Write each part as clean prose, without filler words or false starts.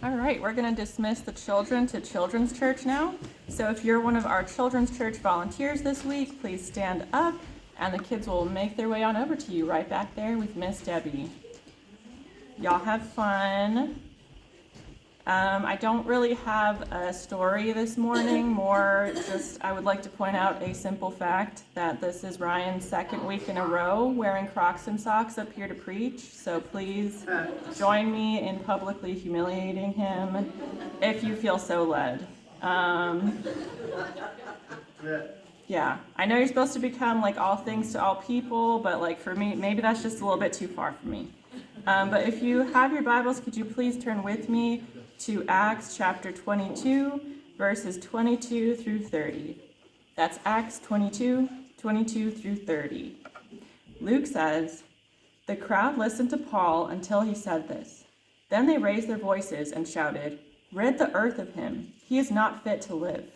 All right, we're going to dismiss the children to Children's Church now. So if you're one of our Children's Church volunteers this week, please stand up, and the kids will make their way on over to you right back there with Miss Debbie. Y'all have fun. I don't really have a story this morning, more just I would like to point out a simple fact that this is Ryan's second week in a row wearing Crocs and socks up here to preach, so please join me in publicly humiliating him if you feel so led. Yeah, I know you're supposed to become like all things to all people, but like for me, maybe that's just a little bit too far for me. But if you have your Bibles, could you please turn with me to Acts chapter 22, verses 22 through 30. That's Acts 22, 22 through 30. Luke says, "The crowd listened to Paul until he said this. Then they raised their voices and shouted, 'Rid the earth of him. He is not fit to live.'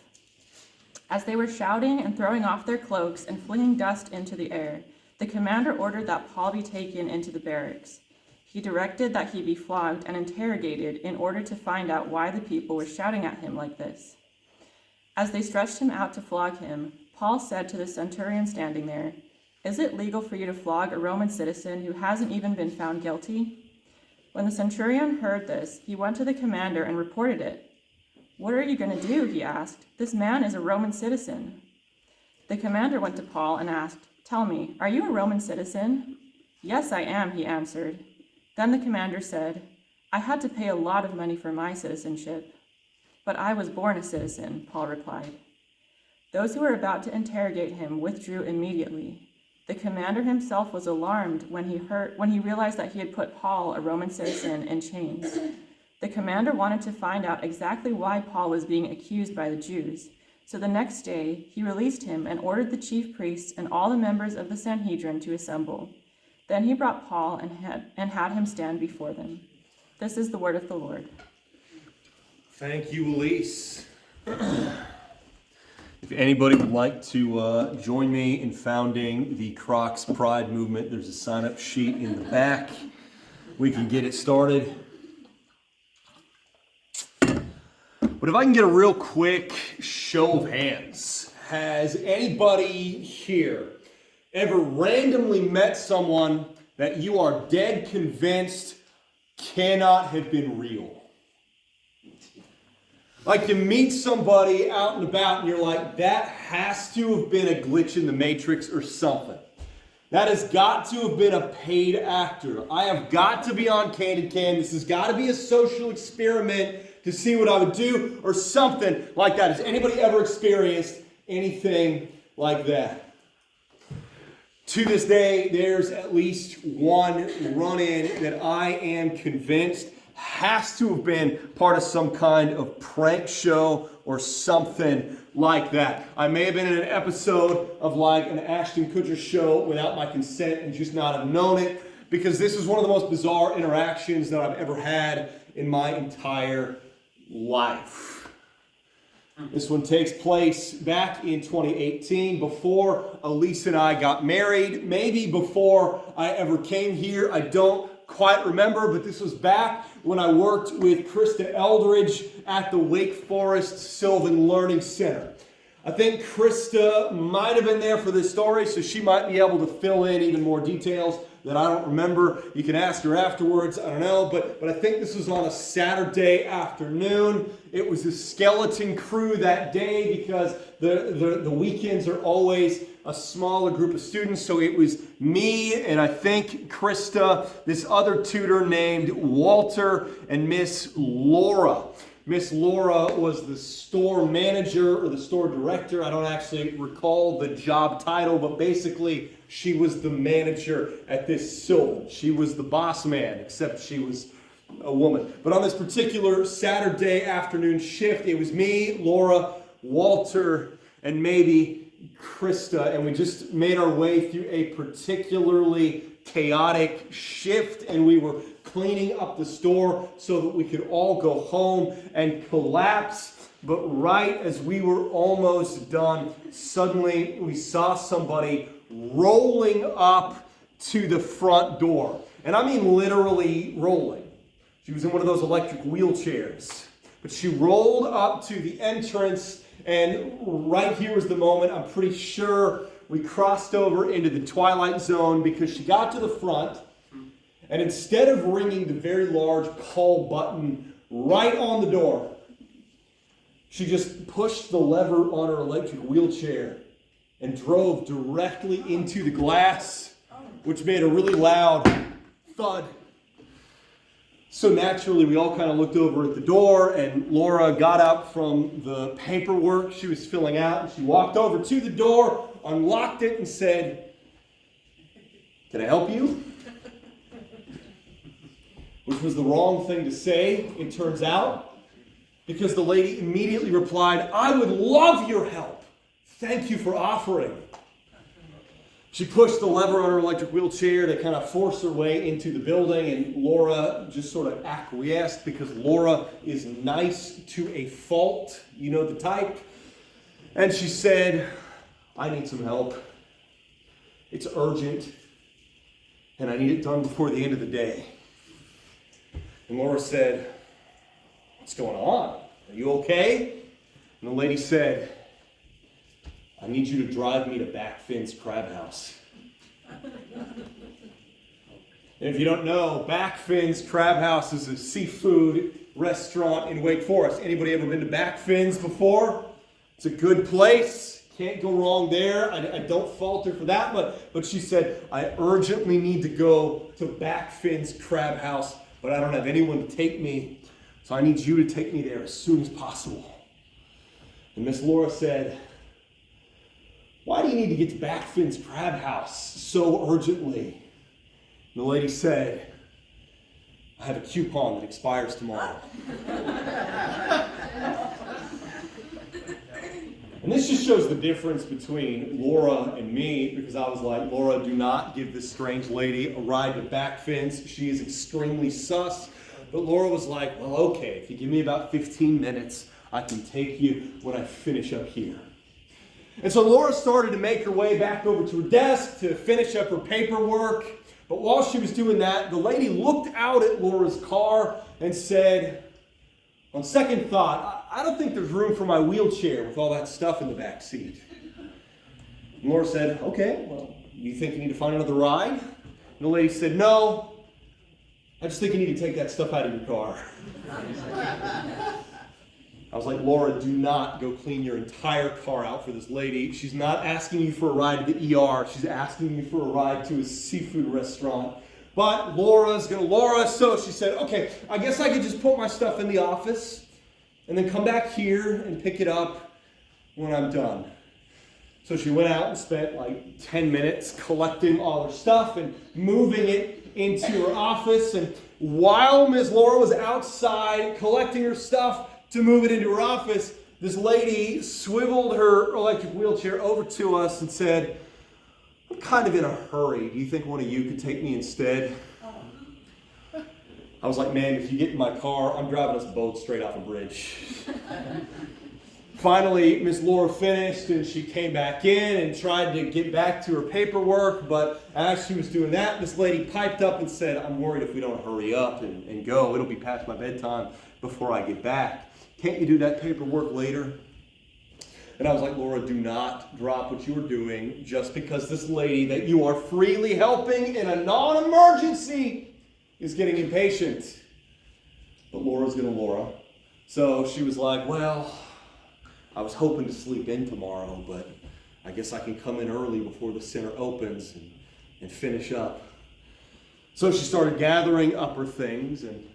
As they were shouting and throwing off their cloaks and flinging dust into the air, the commander ordered that Paul be taken into the barracks. He directed that he be flogged and interrogated in order to find out why the people were shouting at him like this. As they stretched him out to flog him, Paul said to the centurion standing there, 'Is it legal for you to flog a Roman citizen who hasn't even been found guilty?' When the centurion heard this, he went to the commander and reported it. 'What are you going to do?' he asked. 'This man is a Roman citizen.' The commander went to Paul and asked, 'Tell me, are you a Roman citizen?' 'Yes, I am,' he answered. Then the commander said, 'I had to pay a lot of money for my citizenship.' 'But I was born a citizen,' Paul replied. Those who were about to interrogate him withdrew immediately. The commander himself was alarmed when he realized that he had put Paul, a Roman citizen, in chains. The commander wanted to find out exactly why Paul was being accused by the Jews. So the next day, he released him and ordered the chief priests and all the members of the Sanhedrin to assemble. Then he brought Paul and had him stand before them. This is the word of the Lord. Thank you, Elise. If anybody would like to join me in founding the Crocs Pride movement, there's a sign-up sheet in the back. We can get it started. But if I can get a real quick show of hands, has anybody here ever randomly met someone that you are dead convinced cannot have been real? Like you meet somebody out and about and you're like, that has to have been a glitch in the Matrix or something. That has got to have been a paid actor. I have got to be on Candid Cam. This has got to be a social experiment to see what I would do or something like that. Has anybody ever experienced anything like that? To this day, there's at least one run-in that I am convinced has to have been part of some kind of prank show or something like that. I may have been in an episode of like an Ashton Kutcher show without my consent and just not have known it, because this is one of the most bizarre interactions that I've ever had in my entire life. This one takes place back in 2018, before Elise and I got married, maybe before I ever came here. I don't quite remember, but this was back when I worked with Krista Eldridge at the Wake Forest Sylvan Learning Center. I think Krista might have been there for this story, so she might be able to fill in even more details that I don't remember. You can ask her afterwards, I don't know, but I think this was on a Saturday afternoon. It was a skeleton crew that day because the weekends are always a smaller group of students. So it was me and I think Krista, this other tutor named Walter, and Miss Laura. Miss Laura was the store manager or the store director. I don't actually recall the job title, but basically she was the manager at this Sylvan. She was the boss man, except she was a woman. But on this particular Saturday afternoon shift, it was me, Laura, Walter, and maybe Krista, and we just made our way through a particularly chaotic shift, and we were cleaning up the store so that we could all go home and collapse. But right as we were almost done, suddenly we saw somebody rolling up to the front door. And I mean literally rolling. She was in one of those electric wheelchairs. But she rolled up to the entrance, and right here was the moment I'm pretty sure we crossed over into the Twilight Zone, because she got to the front, and instead of ringing the very large call button right on the door, she just pushed the lever on her electric wheelchair and drove directly into the glass, which made a really loud thud. So naturally, we all kind of looked over at the door, and Laura got up from the paperwork she was filling out, and she walked over to the door, unlocked it, and said, "Can I help you?" Which was the wrong thing to say, it turns out, because the lady immediately replied, "I would love your help. Thank you for offering." She pushed the lever on her electric wheelchair to kind of force her way into the building, and Laura just sort of acquiesced, because Laura is nice to a fault. You know the type. And she said, "I need some help. It's urgent, and I need it done before the end of the day." And Laura said, "What's going on? Are you okay?" And the lady said, "I need you to drive me to Backfin's Crab House." And if you don't know, Backfin's Crab House is a seafood restaurant in Wake Forest. Anybody ever been to Backfin's before? It's a good place. Can't go wrong there. I don't fault her for that, but she said, "I urgently need to go to Backfin's Crab House, but I don't have anyone to take me, so I need you to take me there as soon as possible." And Miss Laura said, "Why do you need to get to Backfin's Crab House so urgently?" And the lady said, "I have a coupon that expires tomorrow." And this just shows the difference between Laura and me, because I was like, "Laura, do not give this strange lady a ride to Backfin's. She is extremely sus." But Laura was like, "Well, okay, if you give me about 15 minutes, I can take you when I finish up here." And so Laura started to make her way back over to her desk to finish up her paperwork. But while she was doing that, the lady looked out at Laura's car and said, "On second thought, I don't think there's room for my wheelchair with all that stuff in the back seat." And Laura said, "Okay, well, you think you need to find another ride?" And the lady said, "No, I just think you need to take that stuff out of your car." I was like, "Laura, do not go clean your entire car out for this lady. She's not asking you for a ride to the ER. She's asking you for a ride to a seafood restaurant." But Laura's going to Laura, so she said, "Okay, I guess I could just put my stuff in the office and then come back here and pick it up when I'm done." So she went out and spent like 10 minutes collecting all her stuff and moving it into her office. And while Ms. Laura was outside collecting her stuff to move it into her office, this lady swiveled her electric wheelchair over to us and said, "I'm kind of in a hurry. Do you think one of you could take me instead?" I was like, "Man, if you get in my car, I'm driving us both straight off a bridge." Finally, Miss Laura finished, and she came back in and tried to get back to her paperwork. But as she was doing that, this lady piped up and said, "I'm worried if we don't hurry up and go, it'll be past my bedtime before I get back. Can't you do that paperwork later?" And I was like, "Laura, do not drop what you were doing just because this lady that you are freely helping in a non-emergency is getting impatient." But Laura's gonna Laura. So she was like, "Well, I was hoping to sleep in tomorrow, but I guess I can come in early before the center opens and finish up." So she started gathering up her things, and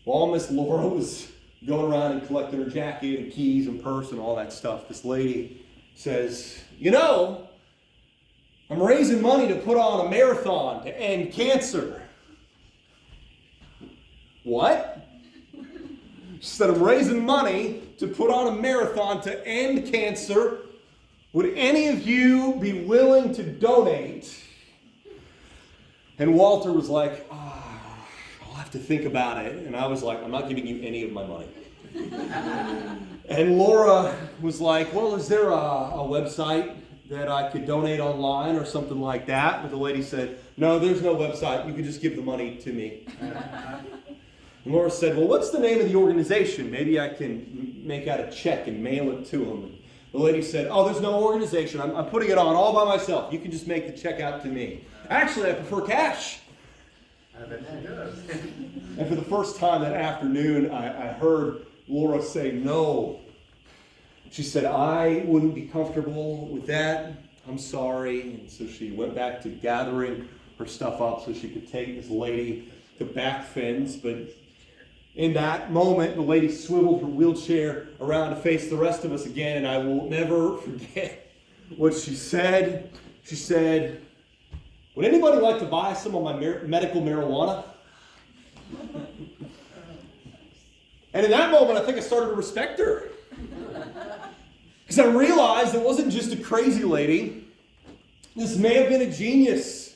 while Miss Laura was going around and collecting her jacket and keys and purse and all that stuff, this lady says, "You know, I'm raising money to put on a marathon to end cancer." What? She said, "I'm raising money to put on a marathon to end cancer. Would any of you be willing to donate?" And Walter was like, "I'll have to think about it." And I was like, "I'm not giving you any of my money." And Laura was like, "Well, is there a website that I could donate online or something like that?" But the lady said, "No, there's no website. You can just give the money to me." And Laura said, well, what's the name of the organization? Maybe I can make out a check and mail it to them. The lady said, oh, there's no organization. I'm putting it on all by myself. You can just make the check out to me. Actually, I prefer cash. I bet she does. And for the first time that afternoon, I heard Laura say no. She said, I wouldn't be comfortable with that. I'm sorry. And so she went back to gathering her stuff up so she could take this lady to back fence. But in that moment, the lady swiveled her wheelchair around to face the rest of us again, and I will never forget what she said. She said, would anybody like to buy some of my medical marijuana? And in that moment, I think I started to respect her. Because I realized it wasn't just a crazy lady. This may have been a genius.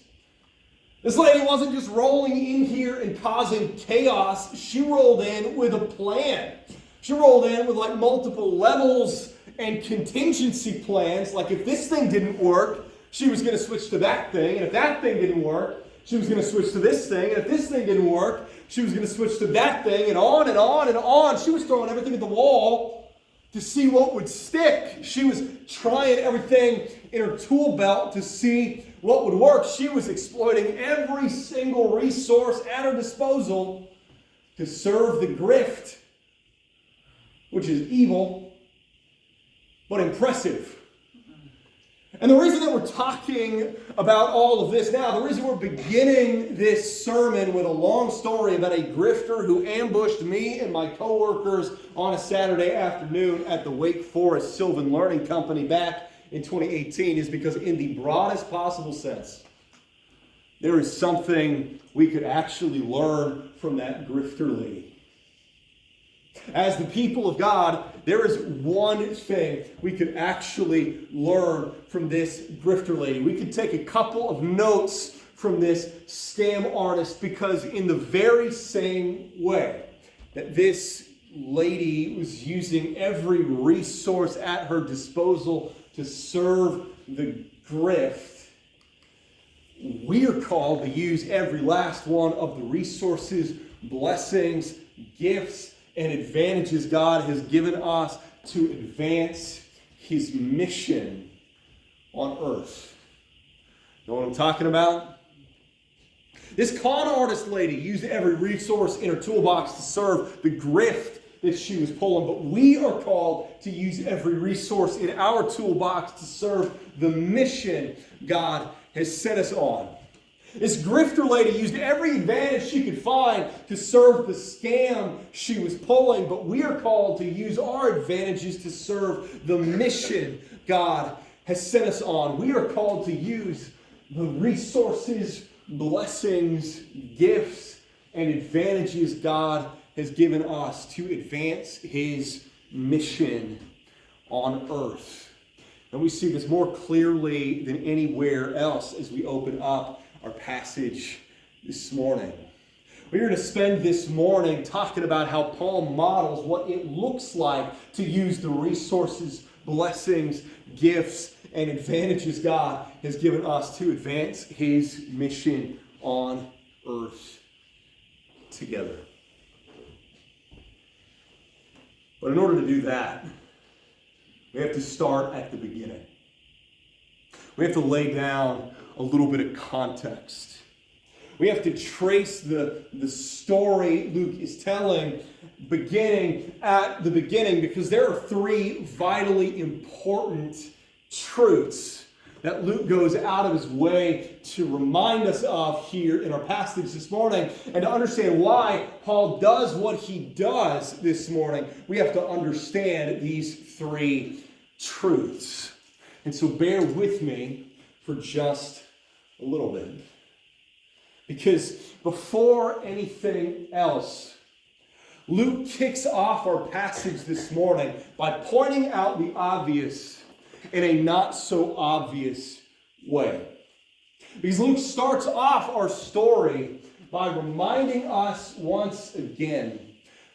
This lady wasn't just rolling in here and causing chaos. She rolled in with a plan. She rolled in with like multiple levels and contingency plans. Like if this thing didn't work, she was going to switch to that thing. And if that thing didn't work, she was going to switch to this thing. And if this thing didn't work, she was going to switch to that thing. And on and on and on. She was throwing everything at the wall to see what would stick. She was trying everything in her tool belt to see what would work. She was exploiting every single resource at her disposal to serve the grift, which is evil, but impressive. And the reason that we're talking about all of this now, the reason we're beginning this sermon with a long story about a grifter who ambushed me and my coworkers on a Saturday afternoon at the Wake Forest Sylvan Learning Company back in 2018 is because in the broadest possible sense, there is something we could actually learn from that grifter lady. As the people of God, there is one thing we could actually learn from this grifter lady. We could take a couple of notes from this scam artist because in the very same way that this lady was using every resource at her disposal to serve the grift, we are called to use every last one of the resources, blessings, gifts, and advantages God has given us to advance His mission on earth. Know what I'm talking about? This con artist lady used every resource in her toolbox to serve the grift that she was pulling, but we are called to use every resource in our toolbox to serve the mission God has set us on. This grifter lady used every advantage she could find to serve the scam she was pulling, but we are called to use our advantages to serve the mission God has set us on. We are called to use the resources, blessings, gifts, and advantages God has given us to advance His mission on earth. And we see this more clearly than anywhere else as we open up our passage this morning. We're going to spend this morning talking about how Paul models what it looks like to use the resources, blessings, gifts, and advantages God has given us to advance His mission on earth together. But in order to do that, we have to start at the beginning. We have to lay down a little bit of context. We have to trace the story Luke is telling beginning at the beginning because there are three vitally important truths that Luke goes out of his way to remind us of here in our passage this morning. And to understand why Paul does what he does this morning, we have to understand these three truths. And so bear with me for just a little bit. Because before anything else, Luke kicks off our passage this morning by pointing out the obvious in a not so obvious way. Because Luke starts off our story by reminding us once again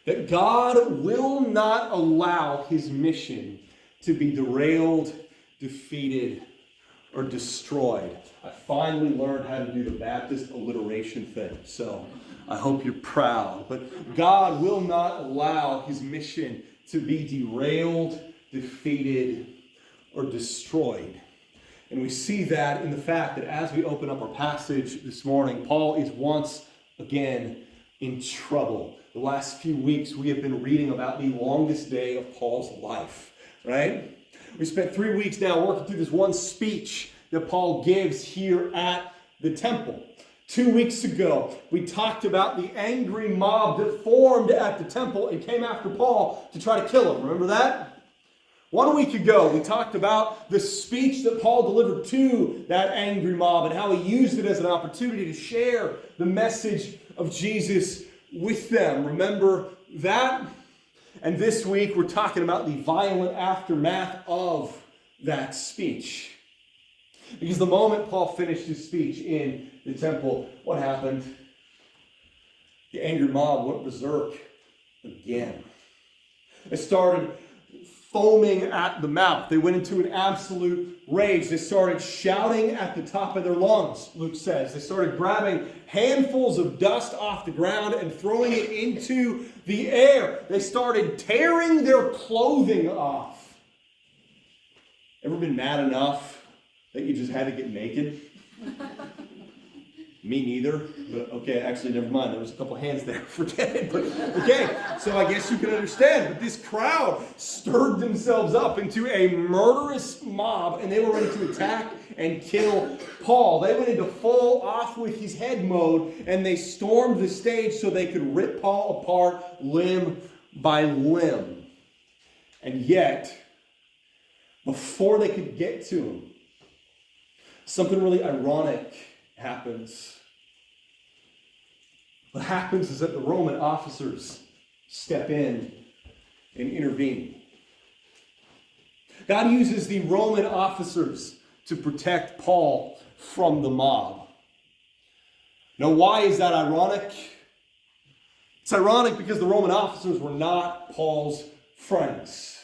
that God will not allow His mission to be derailed, defeated, or destroyed. I finally learned how to do the Baptist alliteration thing. So I hope you're proud. But God will not allow his mission to be derailed, defeated, or destroyed. And we see that in the fact that as we open up our passage this morning, Paul is once again in trouble. The last few weeks we have been reading about the longest day of Paul's life, right? We spent 3 weeks now working through this one speech that Paul gives here at the temple. 2 weeks ago, we talked about the angry mob that formed at the temple and came after Paul to try to kill him. Remember that? 1 week ago, we talked about the speech that Paul delivered to that angry mob and how he used it as an opportunity to share the message of Jesus with them. Remember that? And this week, we're talking about the violent aftermath of that speech. Because the moment Paul finished his speech in the temple, what happened? The angry mob went berserk again. They started foaming at the mouth. They went into an absolute rage. They started shouting at the top of their lungs, Luke says. They started grabbing handfuls of dust off the ground and throwing it into the air. They started tearing their clothing off. Ever been mad enough that you just had to get naked? Me neither, but okay, actually, never mind. There was a couple hands there. Forget it. But okay, so I guess you can understand. But this crowd stirred themselves up into a murderous mob, and they were ready to attack and kill Paul. They went into full off with his head mode, and they stormed the stage so they could rip Paul apart limb by limb. And yet, before they could get to him, something really ironic happens. What happens is that the Roman officers step in and intervene. God uses the Roman officers to protect Paul from the mob. Now, why is that ironic? It's ironic because the Roman officers were not Paul's friends.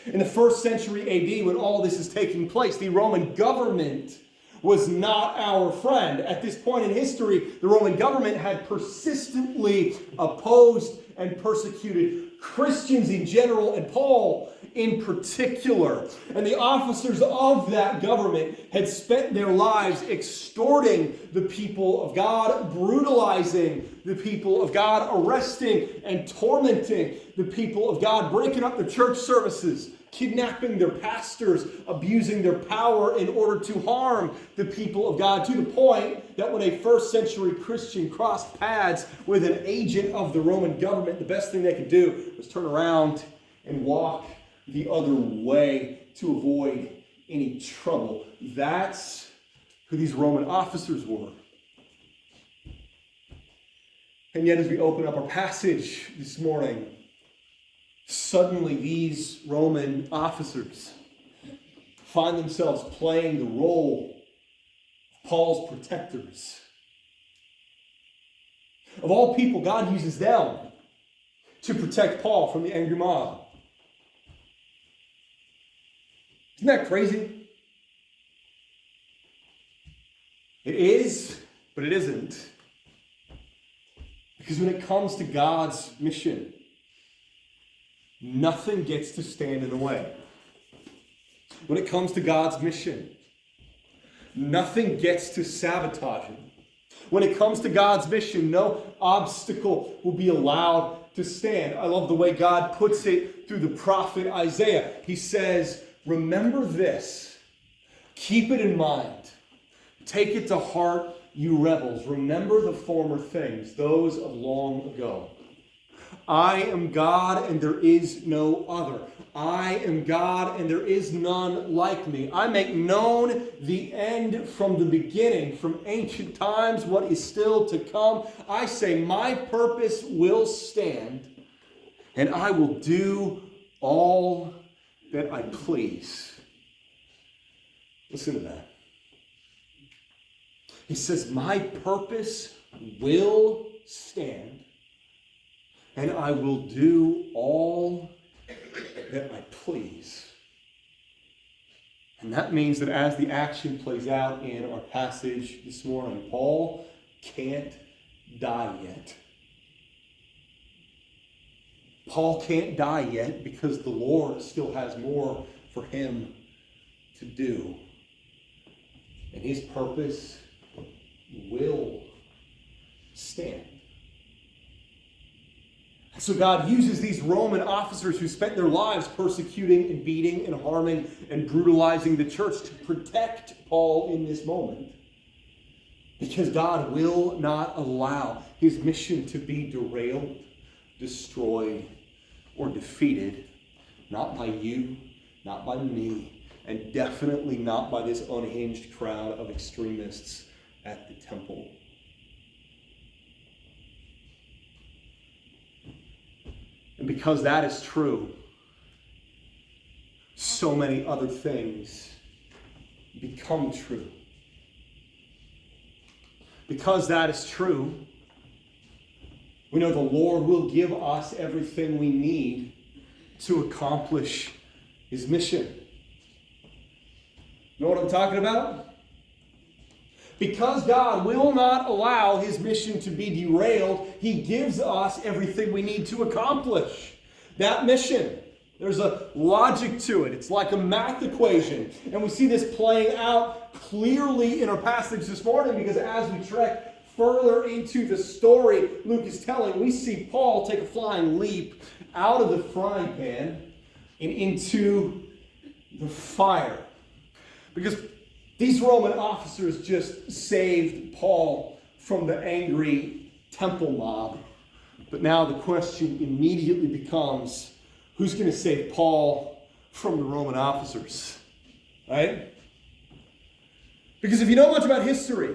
In the 1st century AD, when all this is taking place, the Roman government was not our friend. At this point in history, the Roman government had persistently opposed and persecuted Christians in general and Paul in particular. And the officers of that government had spent their lives extorting the people of God, brutalizing the people of God, arresting and tormenting the people of God, breaking up the church services, kidnapping their pastors, abusing their power in order to harm the people of God, to the point that when a 1st century Christian crossed paths with an agent of the Roman government, the best thing they could do was turn around and walk the other way to avoid any trouble. That's who these Roman officers were. And yet, as we open up our passage this morning, suddenly these Roman officers find themselves playing the role of Paul's protectors. Of all people, God uses them to protect Paul from the angry mob. Isn't that crazy? It is, but it isn't. Because when it comes to God's mission, nothing gets to stand in the way. When it comes to God's mission, nothing gets to sabotage him. When it comes to God's mission, no obstacle will be allowed to stand. I love the way God puts it through the prophet Isaiah. He says, remember this. Keep it in mind. Take it to heart, you rebels. Remember the former things, those of long ago. I am God and there is no other. I am God and there is none like me. I make known the end from the beginning, from ancient times, what is still to come. I say my purpose will stand and I will do all that I please. Listen to that. He says, my purpose will stand, and I will do all that I please. And that means that as the action plays out in our passage this morning, Paul can't die yet. Paul can't die yet because the Lord still has more for him to do. And his purpose will stand. So God uses these Roman officers who spent their lives persecuting and beating and harming and brutalizing the church to protect Paul in this moment. Because God will not allow his mission to be derailed, destroyed, or defeated. Not by you, not by me, and definitely not by this unhinged crowd of extremists at the temple. And because that is true, so many other things become true. Because that is true, we know the Lord will give us everything we need to accomplish his mission. Know what I'm talking about? Because God will not allow his mission to be derailed, he gives us everything we need to accomplish that mission. There's a logic to it. It's like a math equation. And we see this playing out clearly in our passage this morning because as we trek further into the story Luke is telling, we see Paul take a flying leap out of the frying pan and into the fire. Because these Roman officers just saved Paul from the angry temple mob. But now the question immediately becomes, who's going to save Paul from the Roman officers? Right? Because if you know much about history,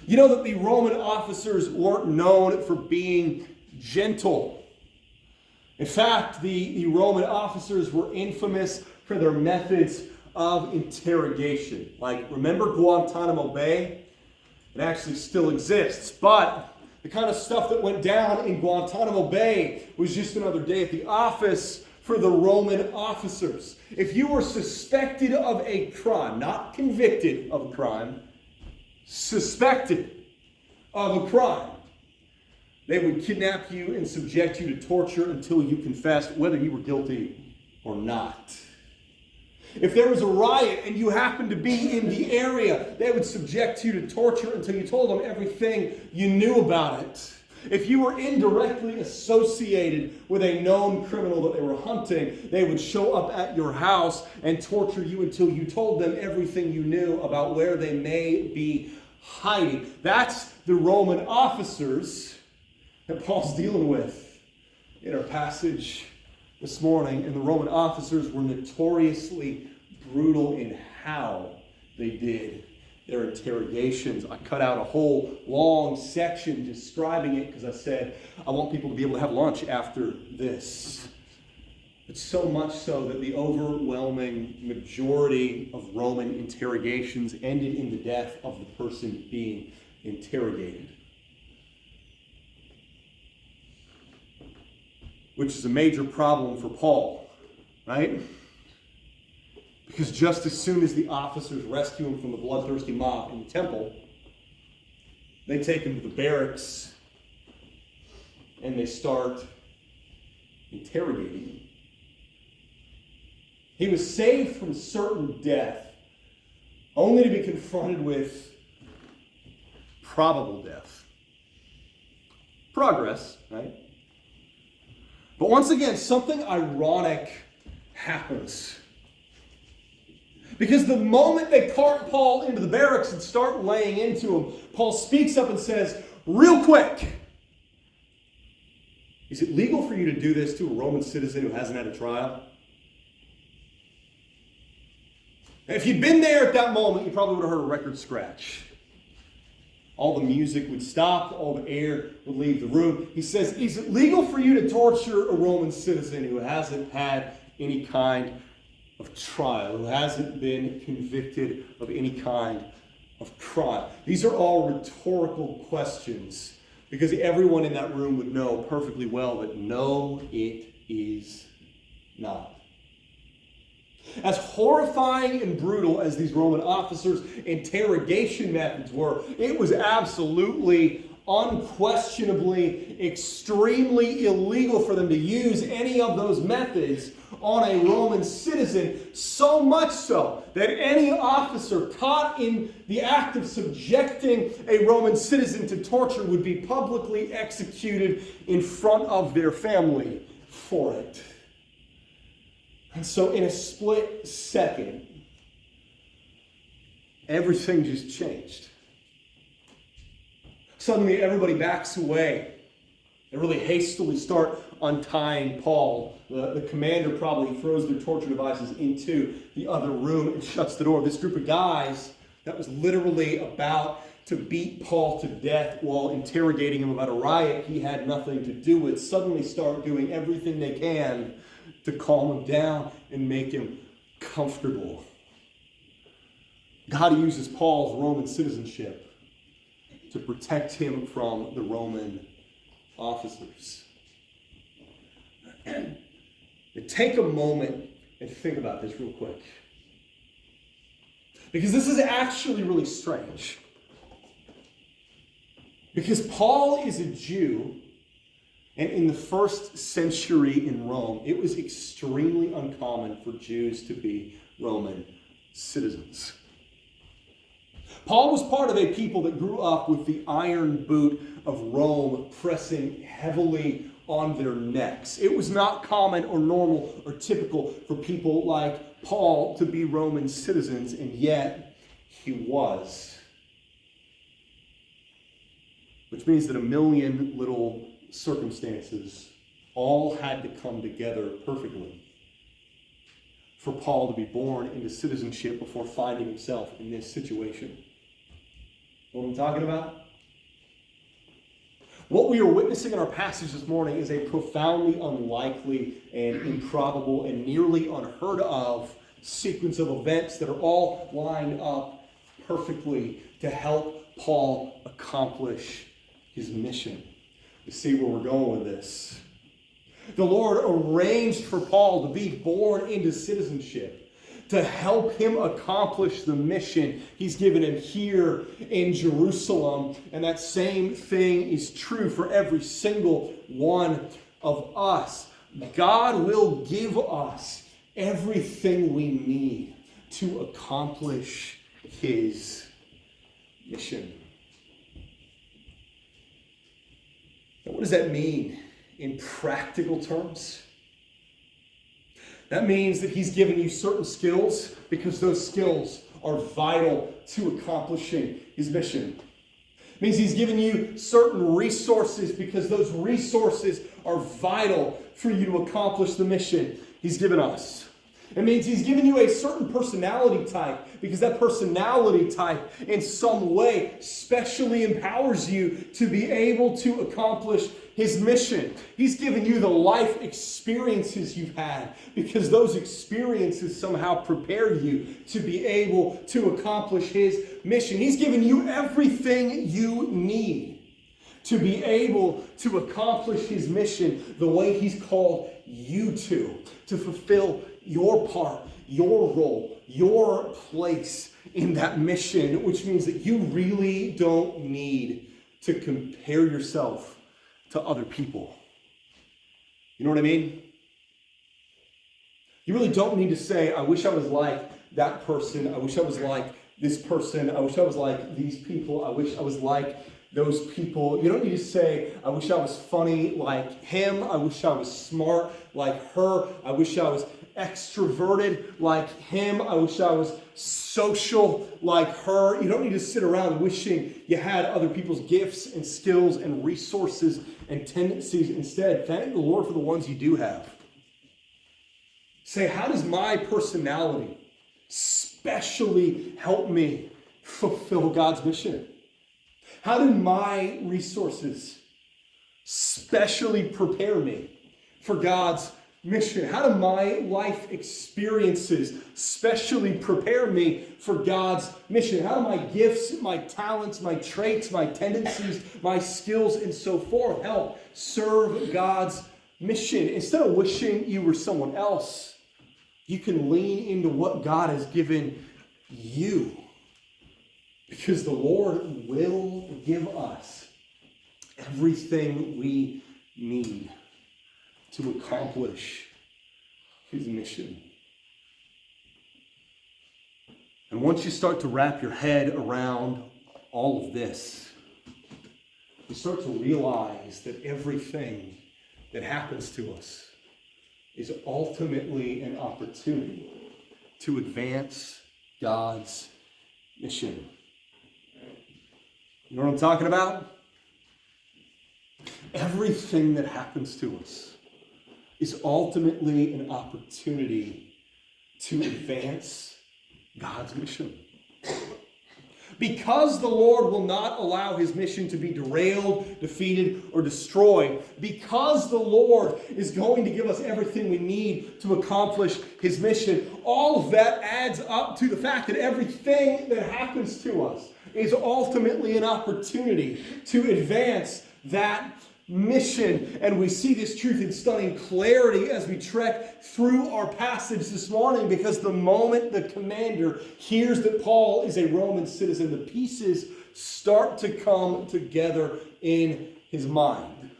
you know that the Roman officers weren't known for being gentle. In fact, the Roman officers were infamous for their methods of interrogation. Like, remember Guantanamo Bay? It actually still exists, but the kind of stuff that went down in Guantanamo Bay was just another day at the office for the Roman officers. If you were suspected of a crime, not convicted of a crime, suspected of a crime, they would kidnap you and subject you to torture until you confessed whether you were guilty or not. If there was a riot and you happened to be in the area, they would subject you to torture until you told them everything you knew about it. If you were indirectly associated with a known criminal that they were hunting, they would show up at your house and torture you until you told them everything you knew about where they may be hiding. That's the Roman officers that Paul's dealing with in our passage this morning. And the Roman officers were notoriously brutal in how they did their interrogations. I cut out a whole long section describing it because I said I want people to be able to have lunch after this. It's so much so that the overwhelming majority of Roman interrogations ended in the death of the person being interrogated. Which is a major problem for Paul, right? Because just as soon as the officers rescue him from the bloodthirsty mob in the temple, they take him to the barracks and they start interrogating him. He was saved from certain death, only to be confronted with probable death. Progress, right? But once again, something ironic happens. Because the moment they cart Paul into the barracks and start laying into him, Paul speaks up and says, real quick, is it legal for you to do this to a Roman citizen who hasn't had a trial? And if you'd been there at that moment, you probably would have heard a record scratch. All the music would stop, all the air would leave the room. He says, is it legal for you to torture a Roman citizen who hasn't had any kind of trial, who hasn't been convicted of any kind of crime? These are all rhetorical questions because everyone in that room would know perfectly well that no, it is not. As horrifying and brutal as these Roman officers' interrogation methods were, it was absolutely unquestionably extremely illegal for them to use any of those methods on a Roman citizen, so much so that any officer caught in the act of subjecting a Roman citizen to torture would be publicly executed in front of their family for it. And so in a split second, everything just changed. Suddenly everybody backs away. They really hastily start untying Paul. The commander probably throws their torture devices into the other room and shuts the door. This group of guys that was literally about to beat Paul to death while interrogating him about a riot he had nothing to do with suddenly start doing everything they can to calm him down and make him comfortable. God uses Paul's Roman citizenship to protect him from the Roman officers. And take a moment and think about this real quick. Because this is actually really strange. Because Paul is a Jew, and in the first century in Rome, it was extremely uncommon for Jews to be Roman citizens. Paul was part of a people that grew up with the iron boot of Rome pressing heavily on their necks. It was not common or normal or typical for people like Paul to be Roman citizens, and yet he was. Which means that a million little circumstances all had to come together perfectly for Paul to be born into citizenship before finding himself in this situation. Know what I'm talking about? What we are witnessing in our passage this morning is a profoundly unlikely and improbable and nearly unheard of sequence of events that are all lined up perfectly to help Paul accomplish his mission. You see where we're going with this. The Lord arranged for Paul to be born into citizenship to help him accomplish the mission he's given him here in Jerusalem. And that same thing is true for every single one of us. God will give us everything we need to accomplish his mission. Now, what does that mean in practical terms? That means that he's given you certain skills because those skills are vital to accomplishing his mission. It means he's given you certain resources because those resources are vital for you to accomplish the mission he's given us. It means he's given you a certain personality type because that personality type in some way specially empowers you to be able to accomplish his mission. He's given you the life experiences you've had because those experiences somehow prepare you to be able to accomplish his mission. He's given you everything you need to be able to accomplish his mission the way he's called you to fulfill your part, your role, your place in that mission, which means that you really don't need to compare yourself to other people. You know what I mean? You really don't need to say, I wish I was like that person. I wish I was like this person. I wish I was like these people. I wish I was like those people. You don't need to say, I wish I was funny like him. I wish I was smart like her. I wish I was extroverted like him. I wish I was social like her. You don't need to sit around wishing you had other people's gifts and skills and resources and tendencies. Instead, thank the Lord for the ones you do have. Say, how does my personality specially help me fulfill God's mission? How do my resources specially prepare me for God's mission? How do my life experiences specially prepare me for God's mission? How do my gifts, my talents, my traits, my tendencies, my skills, and so forth help serve God's mission? Instead of wishing you were someone else, you can lean into what God has given you. Because the Lord will give us everything we need to accomplish his mission. And once you start to wrap your head around all of this, you start to realize that everything that happens to us is ultimately an opportunity to advance God's mission. You know what I'm talking about? Everything that happens to us is ultimately an opportunity to advance God's mission. Because the Lord will not allow his mission to be derailed, defeated, or destroyed, because the Lord is going to give us everything we need to accomplish his mission, all of that adds up to the fact that everything that happens to us is ultimately an opportunity to advance that mission. And we see this truth in stunning clarity as we trek through our passage this morning, because the moment the commander hears that Paul is a Roman citizen, the pieces start to come together in his mind.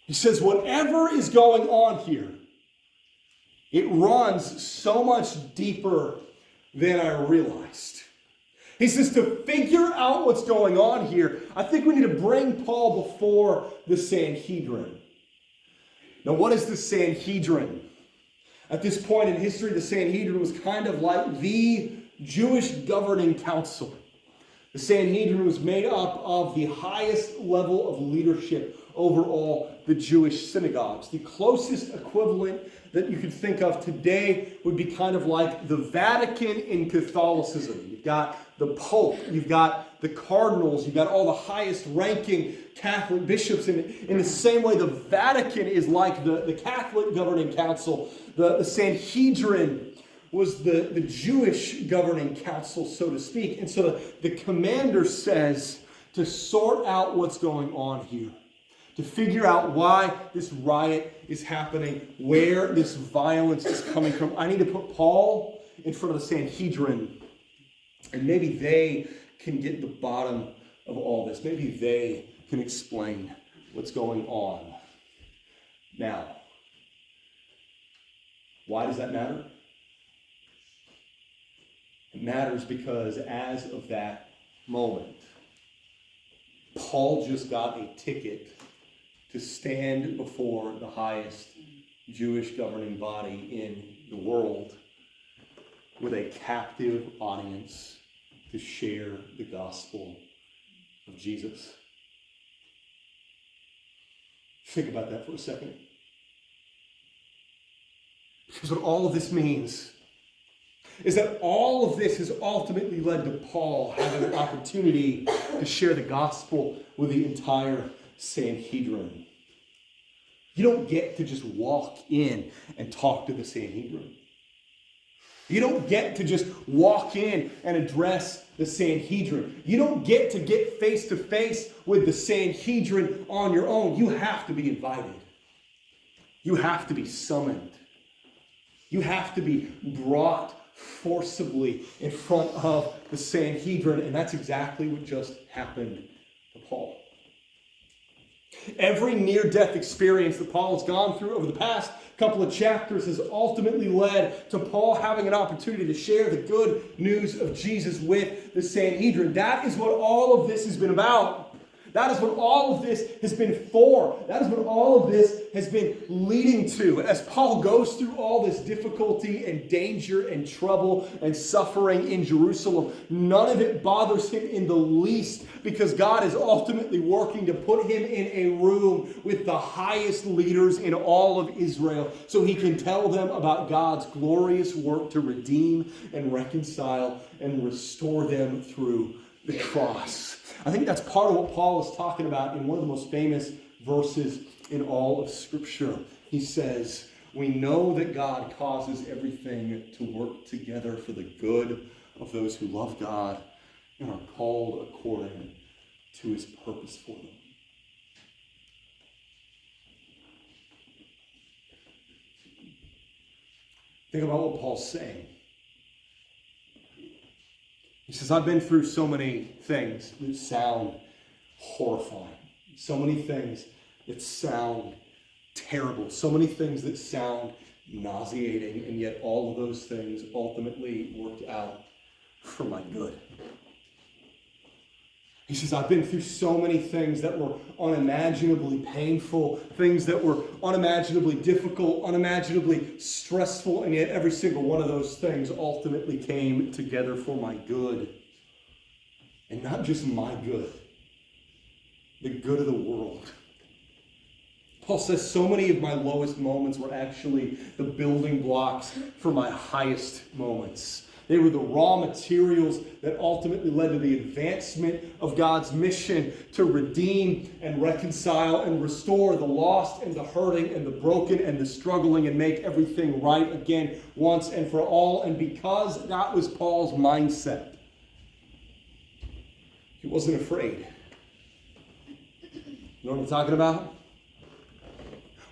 He says, whatever is going on here, it runs so much deeper than I realized. He says, to figure out what's going on here, I think we need to bring Paul before the Sanhedrin. Now, what is the Sanhedrin? At this point in history, the Sanhedrin was kind of like the Jewish governing council. The Sanhedrin was made up of the highest level of leadership over all the Jewish synagogues. The closest equivalent that you could think of today would be kind of like the Vatican in Catholicism. You've got the Pope, you've got the cardinals, you've got all the highest ranking Catholic bishops. In the same way, the Vatican is like the Catholic governing council. The Sanhedrin was the Jewish governing council, so to speak. And so the commander says, to sort out what's going on here, to figure out why this riot is happening, where this violence is coming from, I need to put Paul in front of the Sanhedrin, and maybe they can get the bottom of all this. Maybe they can explain what's going on. Now, why does that matter? It matters because as of that moment, Paul just got a ticket to stand before the highest Jewish governing body in the world with a captive audience to share the gospel of Jesus. Think about that for a second. Because what all of this means is that all of this has ultimately led to Paul having an opportunity to share the gospel with the entire Sanhedrin. You don't get to just walk in and talk to the Sanhedrin. You don't get to just walk in and address the Sanhedrin. You don't get to get face to face with the Sanhedrin on your own. You have to be invited. You have to be summoned. You have to be brought forcibly in front of the Sanhedrin, and that's exactly what just happened to Paul. Every near-death experience that Paul has gone through over the past couple of chapters has ultimately led to Paul having an opportunity to share the good news of Jesus with the Sanhedrin. That is what all of this has been about. That is what all of this has been for. That is what all of this has been leading to. As Paul goes through all this difficulty and danger and trouble and suffering in Jerusalem, none of it bothers him in the least, because God is ultimately working to put him in a room with the highest leaders in all of Israel so he can tell them about God's glorious work to redeem and reconcile and restore them through the cross. I think that's part of what Paul is talking about in one of the most famous verses in all of Scripture. He says, we know that God causes everything to work together for the good of those who love God and are called according to his purpose for them. Think about what Paul's saying. He says, I've been through so many things that sound horrifying. So many things that sound terrible. So many things that sound nauseating. And yet all of those things ultimately worked out for my good. He says, I've been through so many things that were unimaginably painful, things that were unimaginably difficult, unimaginably stressful, and yet every single one of those things ultimately came together for my good. And not just my good, the good of the world. Paul says so many of my lowest moments were actually the building blocks for my highest moments. They were the raw materials that ultimately led to the advancement of God's mission to redeem and reconcile and restore the lost and the hurting and the broken and the struggling and make everything right again once and for all. And because that was Paul's mindset, he wasn't afraid. You know what I'm talking about?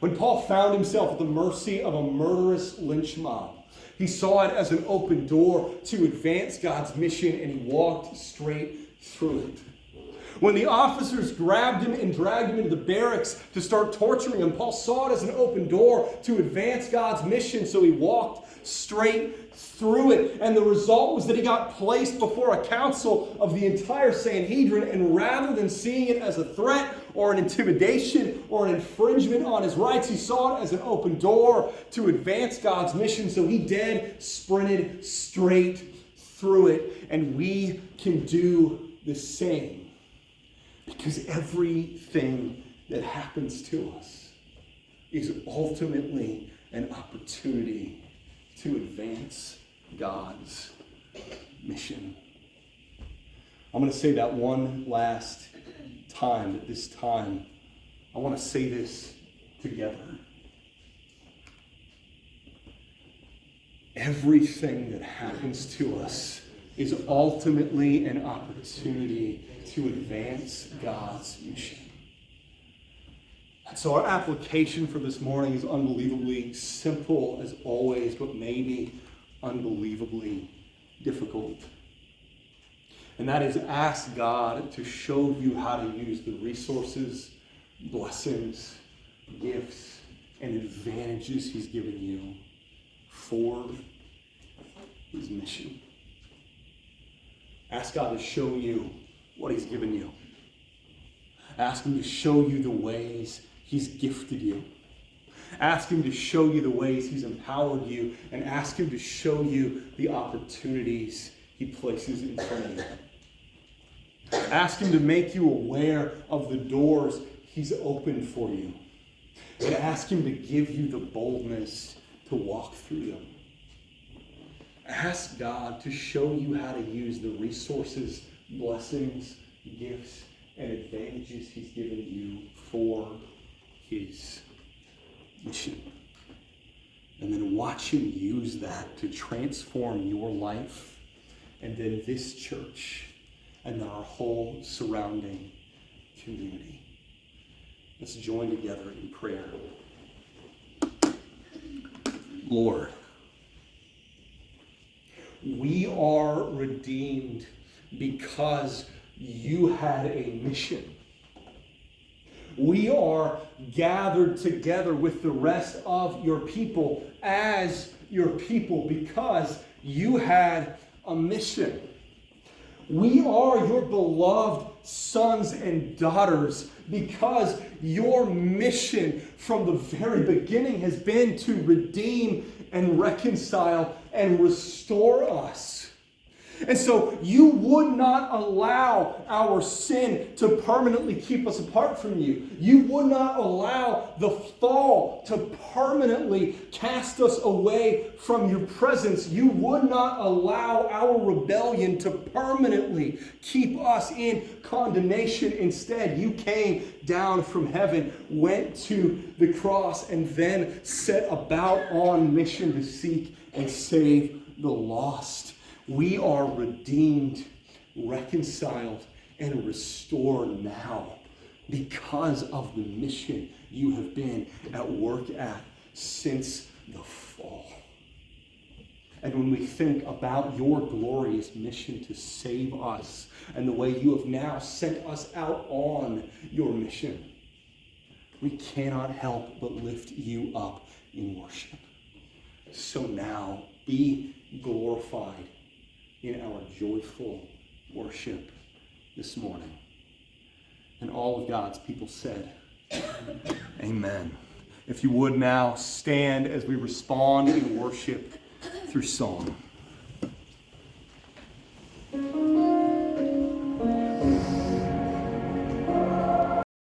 When Paul found himself at the mercy of a murderous lynch mob, he saw it as an open door to advance God's mission, and he walked straight through it. When the officers grabbed him and dragged him into the barracks to start torturing him, Paul saw it as an open door to advance God's mission, so he walked straight through it. And the result was that he got placed before a council of the entire Sanhedrin, and rather than seeing it as a threat or an intimidation or an infringement on his rights, he saw it as an open door to advance God's mission. So he sprinted straight through it. And we can do the same. Because everything that happens to us is ultimately an opportunity to advance God's mission. I'm going to say that one last time. At this time, I want to say this together. Everything that happens to us is ultimately an opportunity to advance God's mission. And so our application for this morning is unbelievably simple as always, but maybe unbelievably difficult. And that is, ask God to show you how to use the resources, blessings, gifts, and advantages He's given you for His mission. Ask God to show you what He's given you. Ask Him to show you the ways He's gifted you. Ask Him to show you the ways He's empowered you, and ask Him to show you the opportunities He places in front of you. Ask Him to make you aware of the doors He's opened for you. And ask Him to give you the boldness to walk through them. Ask God to show you how to use the resources, blessings, gifts, and advantages He's given you for His mission. And then watch Him use that to transform your life, and then this church, and our whole surrounding community. Let's join together in prayer. Lord, we are redeemed because You had a mission. We are gathered together with the rest of Your people as Your people because You had a mission. We are Your beloved sons and daughters because Your mission from the very beginning has been to redeem and reconcile and restore us. And so You would not allow our sin to permanently keep us apart from You. You would not allow the fall to permanently cast us away from Your presence. You would not allow our rebellion to permanently keep us in condemnation. Instead, You came down from heaven, went to the cross, and then set about on mission to seek and save the lost. We are redeemed, reconciled, and restored now because of the mission You have been at work at since the fall. And when we think about your glorious mission to save us and the way you have now sent us out on your mission, we cannot help but lift you up in worship. So now be glorified in our joyful worship this morning. And all of God's people said, amen. If you would now stand as we respond in worship through song.